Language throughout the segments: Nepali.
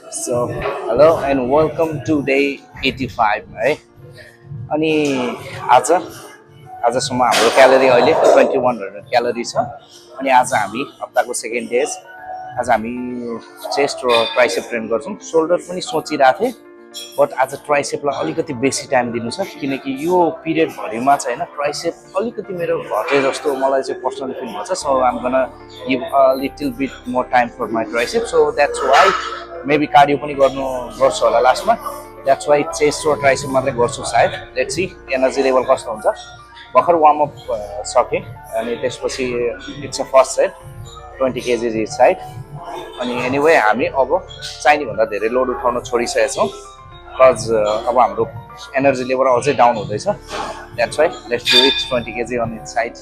So, hello and welcome to day 85 है अनि आज आजसम्म हाम्रो क्यालोरी अहिले 2100 क्यालोरी छ अनि आज हामी हप्ताको सेकेन्ड डेज आज हामी चेस्ट र ट्राइसेप ट्रेन गर्छौँ शोल्डर पनि सोचिरहेको थिएँ बट आज ट्राइसेपलाई अलिकति बेसी टाइम दिनु छ किनकि यो पिरियडभरिमा चाहिँ होइन ट्राइसेप अलिकति मेरो घटे जस्तो मलाई चाहिँ पर्सनली फिल भन्छ so I'm gonna give a little bit more time for my tricep so that's why maybe cardio पनि गर्छु होला लास्टमा द्याट्स वाइ चेस्ट र ट्राइसेप मात्रै गर्छु सायद लेट्स सी एनर्जी लेभल कस्तो हुन्छ भर्खर वार्मअप सकेँ अनि त्यसपछि it's a first set 20 kg each side अनि एनिवे हामी अब चाहिने भन्दा धेरै लोड उठाउन छोडिसकेका छौँ बिकज अब हाम्रो एनर्जी लेभल अझै डाउन हुँदैछ that's why let's do it 20 kg on each side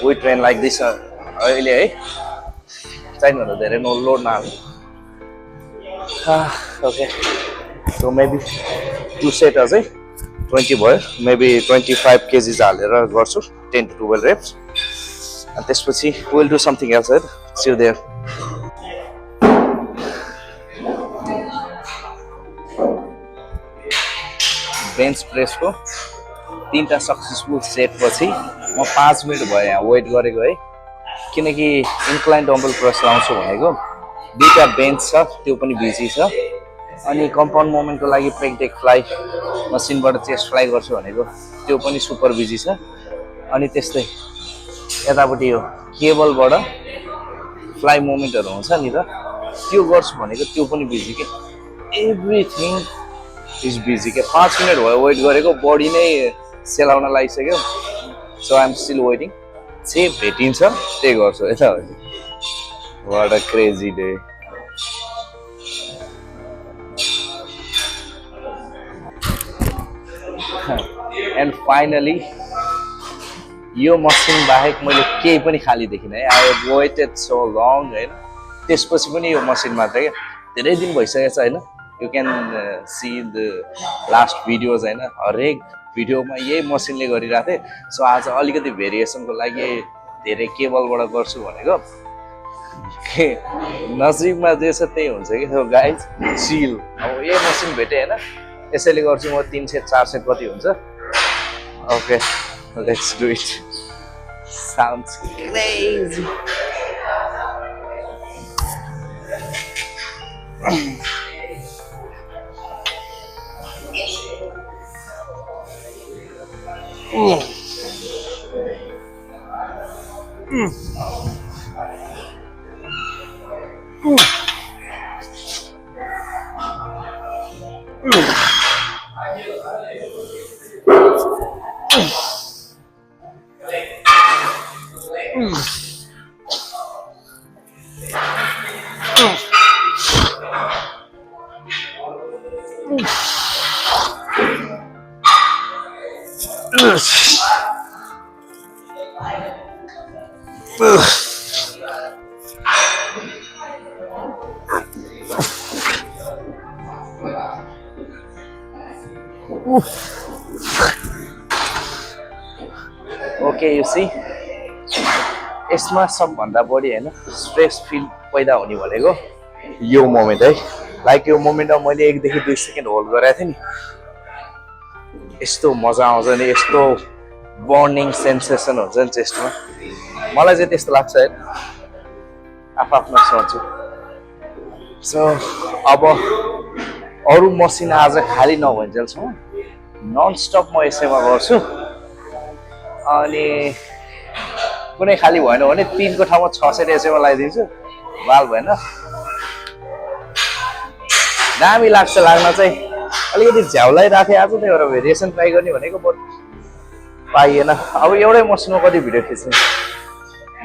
We train like this अहिले है चाहिनुभन्दा धेरै लोड नहाल्नु ओके सो मेबी 2 सेट अझै 20 भयो मेबी 25 kg हालेर गर्छु 10 to 12 reps अनि त्यसपछि विल डु समथिङ एल्स है सी यु देयर बेन्च प्रेसको 3टा सक्सेसफुल सेट पछि म 5 मिनट भयो यहाँ वेट गरेको है किनकि इन्क्लाइन डम्बल प्रेस लाउँछु भनेको 2टा बेन्च छ त्यो पनि बिजी छ अनि कम्पाउन्ड मोमेन्टको लागि पेक्टेक फ्लाइ मसिनबाट चेस्ट फ्लाइ गर्छु भनेको त्यो पनि सुपर बिजी छ अनि त्यस्तै यतापट्टि यो केबलबाट फ्लाइ मोमेन्टहरू हुन्छ नि त त्यो गर्छु भनेको त्यो पनि बिजी के एभ्रिथिङ इज बिजी के 5 मिनट भयो वेट गरेको बडी नै सेलाउन लागिसक्यो so I am still waiting जे भेटिन्छ त्यही गर्छु यता what a crazy day and finally यो मसिन बाहेक मैले केही पनि खाली देखिनँ है I have waited so long होइन त्यसपछि पनि यो मसिन मात्रै क्या धेरै दिन भइसकेको छ होइन you can see the last videos होइन हरेक भिडियोमा यही मसिनले गरिरहेको थिएँ सो आज अलिकति भेरिएसनको लागि धेरै केबलबाट गर्छु भनेको नजिकमा जे छ त्यही हुन्छ कि सो गाइज चिल अब यही मसिन भेटेँ होइन यसैले गर्छु म 3 सेट 4 सेट कति हुन्छ okay let's do it sounds crazy okay you see यसमा सबभन्दा बढी होइन स्ट्रेस फिल पैदा हुने भनेको यो मोमेन्ट है लाइक यो मोमेन्टमा मैले 1 देखि 2 सेकेन्ड होल्ड गरेको थिएँ नि यस्तो मजा आउँछ नि यस्तो बर्निङ सेन्सेसन हुन्छ नि चेस्टमा मलाई चाहिँ त्यस्तो लाग्छ है आफ्नो सोच्छु सो अब अरू मसिन आज खाली नभइन्जेलसम्म नन स्टप म यसैमा गर्छु अनि कुनै खाली भएन भने 3को ठाउँमा 6 सेट यसैमा लगाइदिन्छु बाल भएन दामी लाग्छ लाग्न चाहिँ अलिकति झ्याउलाई राखेँ आज त्यही भएर भेरिएसन ट्राई गर्ने भनेको बट पाइएन अब एउटै मसिनमा कति भिडियो खिच्ने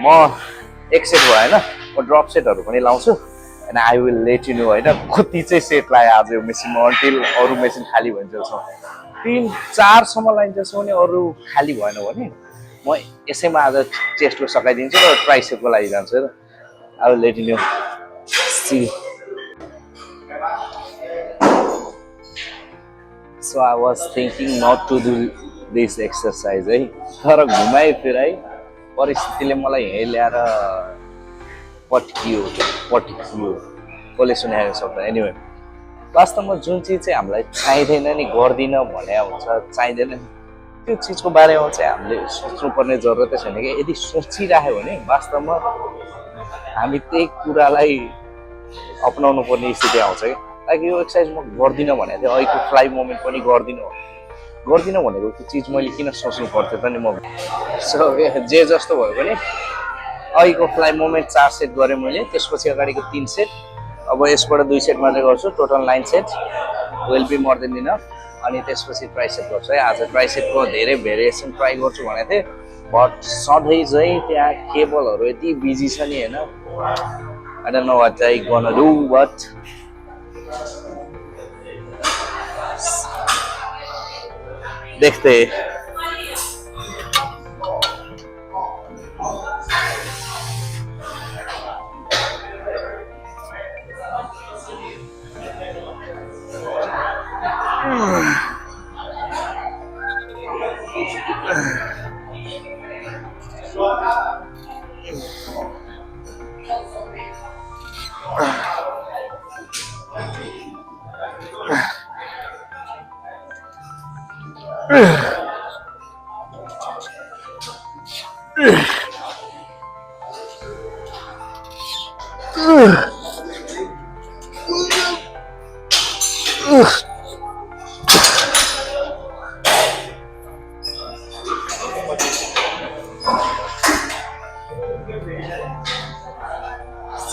म एक सेट भएन म ड्रप सेटहरू पनि लाउँछु and I will let you no होइन कति चाहिँ सेट लगाएँ आज यो मेसिनमा अन्टिल अरू मेसिन खाली भइन्जेलसम्म 3-4सम्म लाइन्जेलसम्म नि अरू खाली भएन भने म यसैमा आज चेस्टको सकाइदिन्छु र ट्राइसेपको लागि जान्छु र I will let you know see So I was thinking not to do this exercise है तर घुमाइ फिराइ परिस्थितिले मलाई यहीँ ल्याएर पट्कियो कसले सुनाएको शब्द एनिवे वास्तवमा जुन चिज चाहिँ हामीलाई चाहिँदैन नि गर्दिन भने हुन्छ चाहिँदैन त्यो चिजको बारेमा चाहिँ हामीले सोच्नुपर्ने जरुरतै छैन कि यदि सोचिराख्यो भने वास्तवमा हामी त्यही कुरालाई अपनाउनु पर्ने स्थिति आउँछ कि लाइक यो एक्सर्साइज म गर्दिनँ भनेको थिएँ अहिलेको फ्लाइ मोमेन्ट पनि गर्दिनँ भनेको त्यो चिज मैले किन सोच्नु पर्थ्यो त नि म सो जे जस्तो भयो भने अहिलेको फ्लाइ मोमेन्ट 4 सेट गरेँ मैले त्यसपछि अगाडिको 3 सेट अब यसबाट 2 सेट मात्रै गर्छु total 9 set will be more than enough अनि त्यसपछि ट्राइसेप गर्छु है आज ट्राइसेपको धेरै भेरिएसन ट्राई गर्छु भनेको थिएँ बट सधैँ चाहिँ त्यहाँ केबलहरू यति बिजी छ नि होइन I don't know what I gonna do but देखते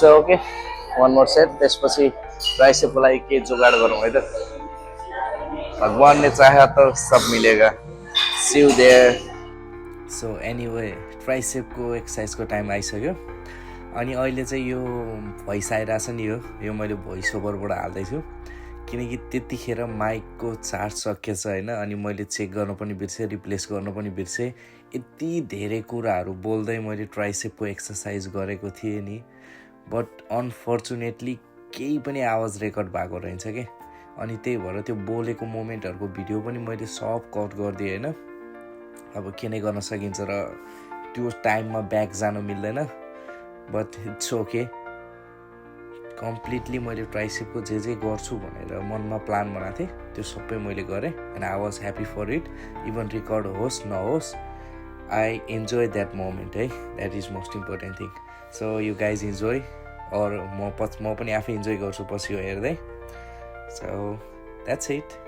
So okay, one more set. त्यसपछि ट्राइसेपको लागि के जुगाड गरौँ है त भगवानले चाहे त सब मिलेगा see you there so anyway ट्राइसेपको एक्सर्साइजको टाइम आइसक्यो अनि अहिले चाहिँ यो भोइस आइरहेछ नि यो मैले भोइस ओभरबाट हाल्दैछु किनकि त्यतिखेर माइकको चार्ज सकिएछ होइन अनि मैले चेक गर्न पनि बिर्सेँ रिप्लेस गर्न पनि बिर्सेँ यति धेरै कुराहरू बोल्दै मैले ट्राइसेपको एक्सर्साइज गरेको थिएँ नि बट अनफर्चुनेटली केही पनि आवाज रेकर्ड भएको रहेछ कि अनि त्यही भएर त्यो बोलेको मोमेन्टहरूको भिडियो पनि मैले सब कट गरिदिएँ होइन अब के नै गर्न सकिन्छ र त्यो टाइममा ब्याक जानु मिल्दैन बट इट्स ओके कम्प्लिटली मैले ट्राइसेपको जे गर्छु भनेर मनमा प्लान बनाएको थिएँ त्यो सबै मैले गरेँ and I was happy for it even record होस् नहोस् आई इन्जोय द्याट मोमेन्ट है that is most important thing so you guys enjoy और म पनि आफै इन्जोय गर्छु पछि यो हेर्दै सो द्याट्स इट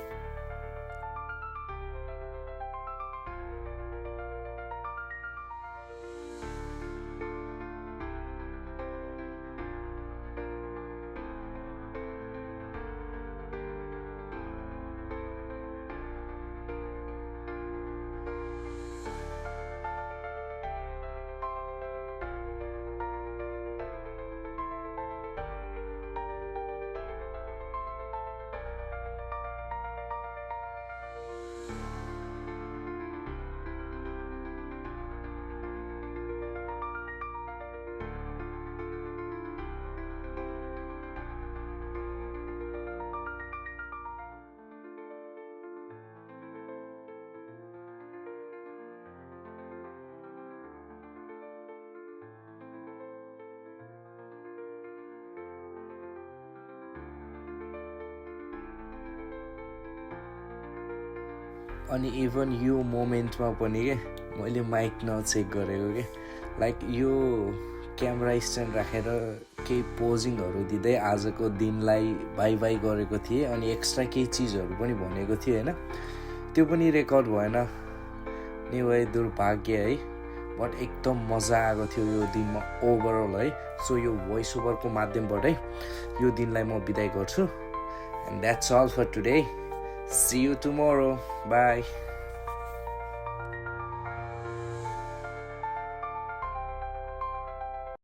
अनि इभन यो मोमेन्टमा पनि के मैले माइक नचेक गरेको के लाइक यो क्यामेरा स्ट्यान्ड राखेर केही पोजिङहरू दिँदै आजको दिनलाई बाई बाई गरेको थिएँ अनि एक्स्ट्रा केही चिजहरू पनि भनेको थिएँ होइन, त्यो पनि रेकर्ड भएन नि भाइ, दुर्भाग्य है। बट एकदम मजा आएको थियो यो दिनमा ओभरअल है। सो यो भोइस ओभरको माध्यमबाटै यो दिनलाई म बिदाई गर्छु। And that's all for today, see you tomorrow, by.